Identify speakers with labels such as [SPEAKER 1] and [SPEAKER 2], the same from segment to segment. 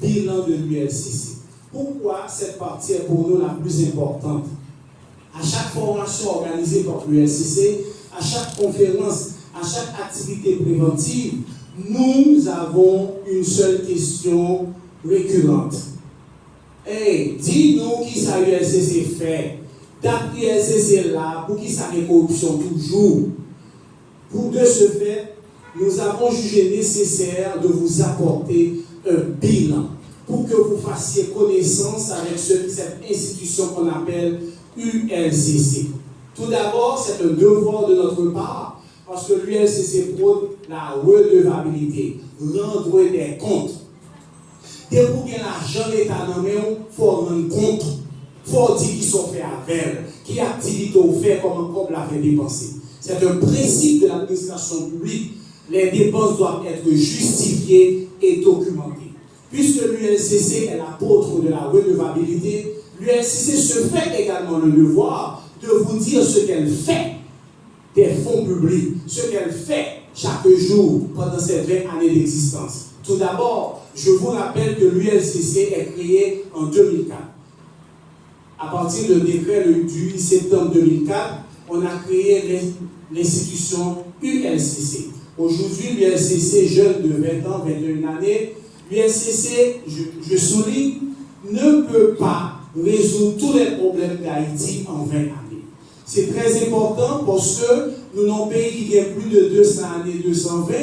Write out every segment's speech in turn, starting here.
[SPEAKER 1] bilan de l'ULCC. Pourquoi cette partie est pour nous la plus importante? À chaque formation organisée par l'ULCC, à chaque conférence, à chaque activité préventive, nous avons une seule question récurrente. Hey, dis-nous qui ça l'ULCC fait. Date l'ULCC là, pour qui ça fait corruption toujours. Pour de ce fait, nous avons jugé nécessaire de vous apporter un bilan pour que vous fassiez connaissance avec cette institution qu'on appelle ULCC. Tout d'abord, c'est un devoir de notre part parce que l'ULCC prône la redevabilité, rendre des comptes. Dès que vous avez l'argent de l'État dans il faut rendre compte, il faut dire qui sont faits avec, qui activités ont fait, comment on l'a fait dépenser. C'est un principe de l'administration publique. Les dépenses doivent être justifiées et documentées. Puisque l'ULCC est l'apôtre de la redevabilité, l'ULCC se fait également le devoir de vous dire ce qu'elle fait des fonds publics, ce qu'elle fait chaque jour pendant ces 20 années d'existence. Tout d'abord, je vous rappelle que l'ULCC est créée en 2004. À partir du décret du 8 septembre 2004, on a créé l'institution ULCC. Aujourd'hui, l'ULCC, jeune de 20 ans, 21 années, l'ULCC, je souligne, ne peut pas résoudre tous les problèmes d'Haïti en 20 années. C'est très important parce que nous avons un pays qui a plus de 200 années, 220.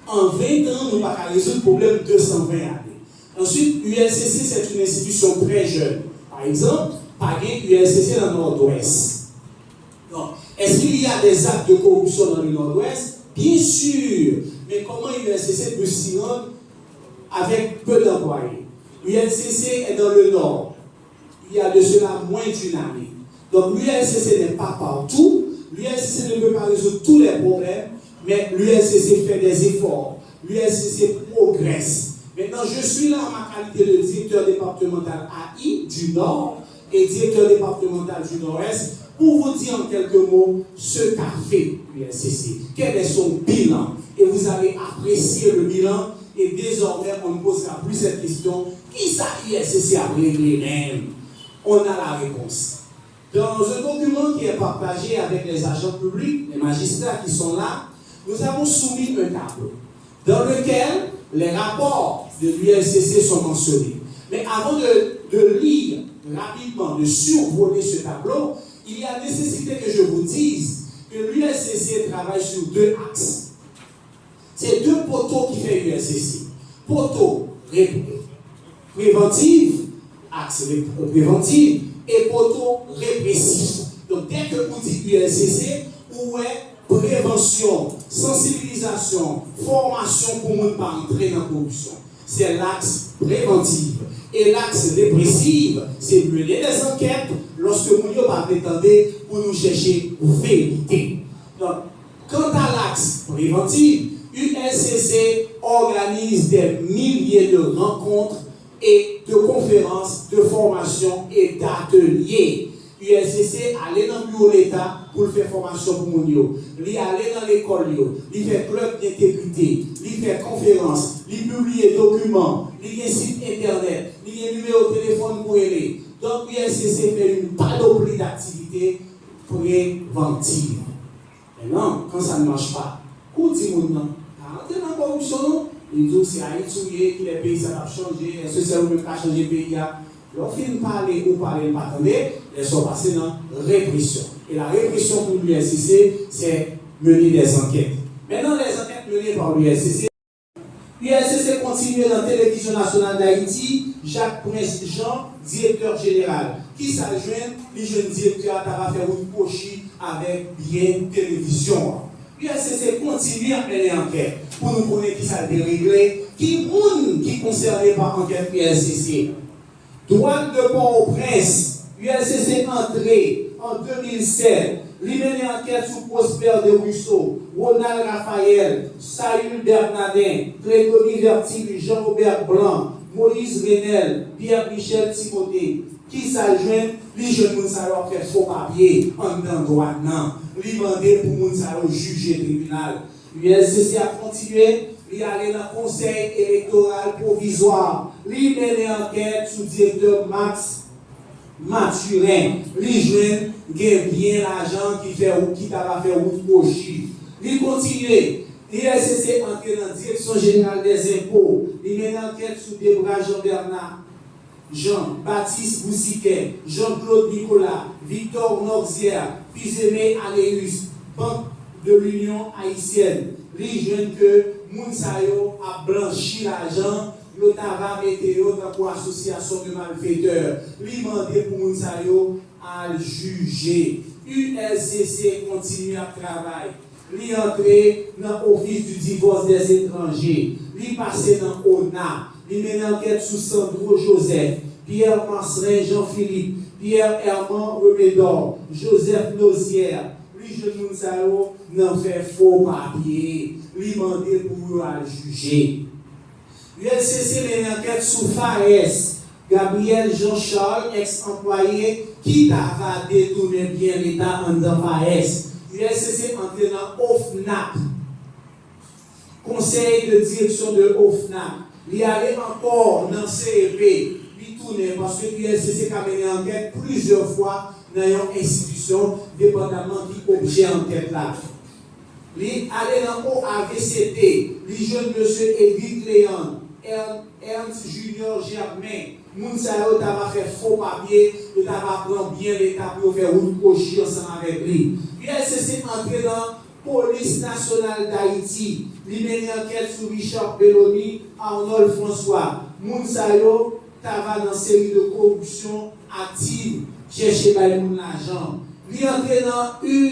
[SPEAKER 1] En 20 ans, nous ne pouvons pas résoudre le problème de 220 années. Ensuite, l'ULCC, c'est une institution très jeune. Par exemple, pas l'ULCC dans le Nord-Ouest. Est-ce qu'il y a des actes de corruption dans le Nord-Ouest? Bien sûr. Mais comment l'ULCC peut s'y rendre avec peu d'employés? L'ULCC est dans le Nord. Il y a de cela moins d'une année. Donc l'ULCC n'est pas partout. L'ULCC ne peut pas résoudre tous les problèmes, mais l'ULCC fait des efforts. L'ULCC progresse. Maintenant, je suis là en ma qualité de directeur départemental AI du Nord et directeur départemental du Nord-Est pour vous dire en quelques mots ce qu'a fait l'ULCC. Quel est son bilan? Et vous allez apprécier le bilan. Et désormais, on ne posera plus cette question. Qui ça l'ULCC a réglé même? On a la réponse. Dans un document qui est partagé avec les agents publics, les magistrats qui sont là, nous avons soumis un tableau dans lequel les rapports de l'ULCC sont mentionnés. Mais avant de lire rapidement, de survoler ce tableau, il y a nécessité que je vous dise que l'ULCC travaille sur deux axes. C'est deux poteaux qui fait l'ULCC. Poteau préventif, axe préventif, et poteau répressif. Donc, dès que vous dites ULCC, où est prévention, sensibilisation, formation pour ne pas entrer dans la corruption? C'est l'axe préventif. Et l'axe répressif, c'est mener des enquêtes lorsque nous n'avons pas prétendu pour nous chercher vérité. Donc, quant à l'axe préventif, ULCC organise des milliers de rencontres et de conférences, de formations et d'ateliers. ULCC allait dans le bureau de l'État pour faire formation pour les gens. Il allait dans l'école, il fait club d'intégrité, il fait conférences, il publie des documents, il y a un site internet, il y a un numéro de téléphone pour aller. Donc ULCC fait une panoplie d'activités préventives. Maintenant, quand ça ne marche pas, où dit mon nom? Quand dans la corruption, ils disent que c'est Haïti qui les pays ça va changer, est-ce que c'est vous-même qui a changé le pays? Lorsqu'ils parlent ou parlent pas attendez, ils sont passés dans la répression. Et la répression pour l'ULCC, c'est mener des enquêtes. Maintenant, les enquêtes menées par l'ULCC, l'ULCC continue dans la télévision nationale d'Haïti, Jacques Prince Jean, directeur général. Qui s'adjoint, les jeunes directeurs, va faire une poche avec bien télévision. L'ULCC continue à mener enquête pour nous connaître qui ça a déréglé, qui concerné par enquête l'ULCC. Douane de Port-au-Prince, ULCC entré en 2007, il mène enquête sur Prosper de Rousseau, Ronald Raphaël, Saül Bernardin, Grégory Vertil, Jean-Robert Blanc, Moïse Renel, Pierre-Michel Timothée, qui s'adjoignent, les jeunes gens qui fait faux papier en dans douane, les mandés pour les juger tribunal. L'ULCC a continué, il allait dans le conseil électoral provisoire Li mène enquête sous directeur Max Mathurin. Li joine gen bien l'argent qui t'a fait route Kochi. Li continue. L'ISCC entre dans la direction générale des impôts. Il mène enquête sous Débra Jean-Bernard, Jean-Baptiste Boussiquet, Jean-Claude Nicolas, Victor Norzière, Fils-Aimé Aléus, Banque de l'Union haïtienne. Li jeune que Mounsayo a blanchi l'argent, le tabac météo dans l'association de malfaiteurs. Li mandé pour Mounsayo à le juger. USCC continue à travailler. Li entré dans l'office du divorce des étrangers. Li passé dans ONA. Li mène enquête sous Sandro Joseph, Pierre Masserin Jean-Philippe, Pierre Herman Remédor, Joseph Nozière. Li jeune Mounsayo n'en fait faux papier. Li mandé pour le juger. ULCC mène enquête sous Fares, Gabriel Jean-Charles, ex-employé, qui t'a détourné bien l'État en dans Fares. ULCC entré dans OFNAC, conseil de direction de OFNAC. Il allait encore dans CEP, il tournait parce que l'ULCC a mené enquête plusieurs fois dans une institution, dépendamment qui objet enquête là. Il allait dans OAVCT, il jeune monsieur Edith Léon, Ernst Junior Germain, Mounsayo t'a fait faux papier, il t'a pris bien l'État pour faire une cochille ensemble avec lui. ULCC entré dans la police nationale d'Haïti, il mène enquête sur Richard Belloni, Arnold François. Mounsayo t'a dans une série de corruption active, chercher par l'argent. Il entré dans un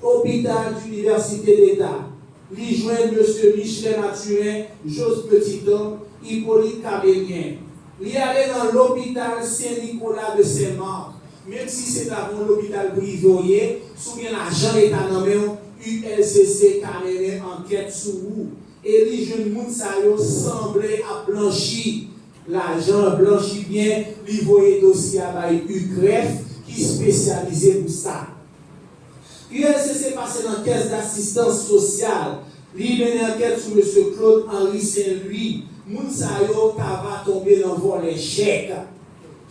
[SPEAKER 1] hôpital d'université d'État. Il joint M. Michel Mathurin, Jos Petithomme, Hippolyte Cabellien. Il allé dans l'hôpital Saint-Nicolas de Saint-Marc. Même si c'est avant l'hôpital privé, souviens l'argent l'État nommé ULCC a mené enquête sur vous. Et les jeunes Mounsayo semblaient à blanchir l'argent, blanchir bien, lui voyait dossier à UCREF qui spécialisé pour ça. ULCC passé dans la caisse d'assistance sociale. Il mené enquête sur M. Claude-Henri Saint-Louis. Mounsayo va tomber dans le volet chèque,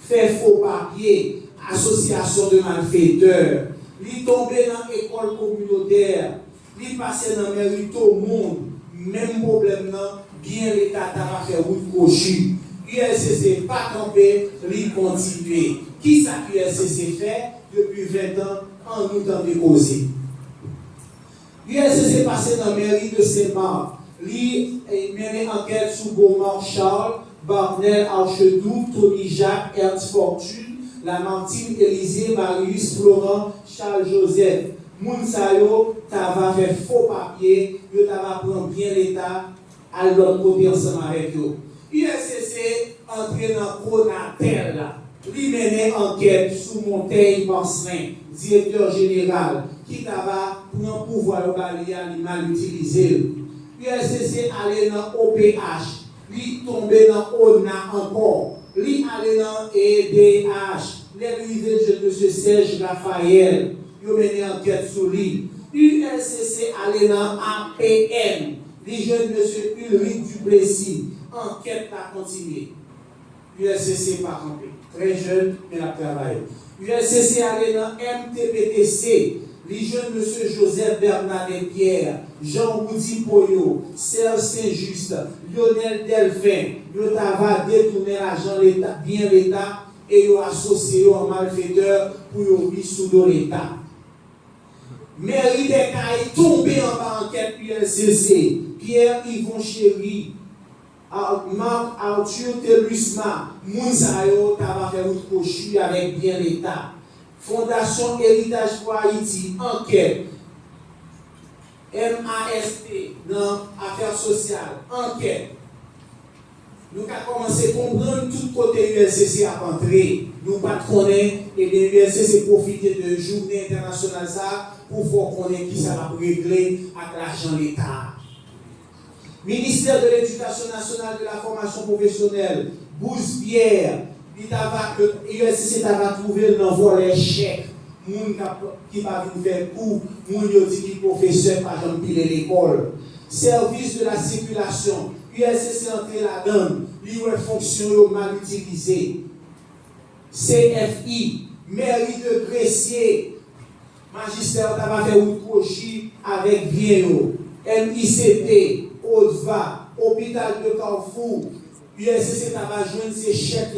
[SPEAKER 1] fait faux papier, association de malfaiteurs. Il tombé dans l'école communautaire. Il passé dans le mérite au monde. Même problème, bien l'État va faire route cochue. ULCC pas campé, il continue. Qui ça que ULCC fait depuis 20 ans en nous temps de causer? ULCC passé dans la mairie de Saint-Marc. Il mène enquête sur Beaumont Charles, Barnel Archedoux, Tony Jacques, Ernst Fortune, Lamartine Élisée, Marius Florent, Charles Joseph. Mounsayo t'ava fait faux papier, yo t'ava prendre bien l'État à l'autre côté ensemble avec eux. USCC entré dans Conatel là. Il mène enquête sur Montaigne Marcelin, directeur général, qui t'ava prendre pouvoir au balayer mal utilisé. USCC allé dans OPH, lui tombé dans ONA encore, lui allé dans EDH, l'arrivée de M. Serge Raphaël, il a mené enquête sur lui. USCC allé dans APN, les jeunes M. Ulrich Duplessis, enquête a continué. USCC pas campé, très jeune, mais a travaillé. USCC allé dans MTPTC, les jeunes M. Joseph Bernadette Pierre, Jean-Woody Poyo, Serge Saint-Just, Lionel Delphin, ils ont détourné l'argent l'État, bien l'État, et ils ont associé en malfaiteurs pour y sous l'État. Mairie des Cailles tombé en bas enquête ULCC, Pierre-Yvon Chéry, Marc Arthur Telusma, Mounsayo, t'as fait une cochue avec bien l'État. Fondation Héritage pour Haïti, enquête. MAST, dans Affaires sociales, enquête. Nous avons commencé à comprendre tout côté ULCC à entrer. Nous ne connaissons pas et l'ULCC profiter de journée internationale ça pour voir qu'on est qui ça va régler avec l'argent de l'État. Ministère de l'Éducation nationale de la formation professionnelle, Bourse-Pierre, l'ULCC va trouver dans volet chèque. Moun qui va venir faire cours, moun dit qui professeur par exemple piler l'école. Service de la circulation, ULCC entré là-dedans. les fonctions mal utilisées. CFI, mairie de Gressier, magistère t'a fait un projet avec bien. MICT, ODVA, hôpital de Carrefour, USCC t'a joindre ses chèques.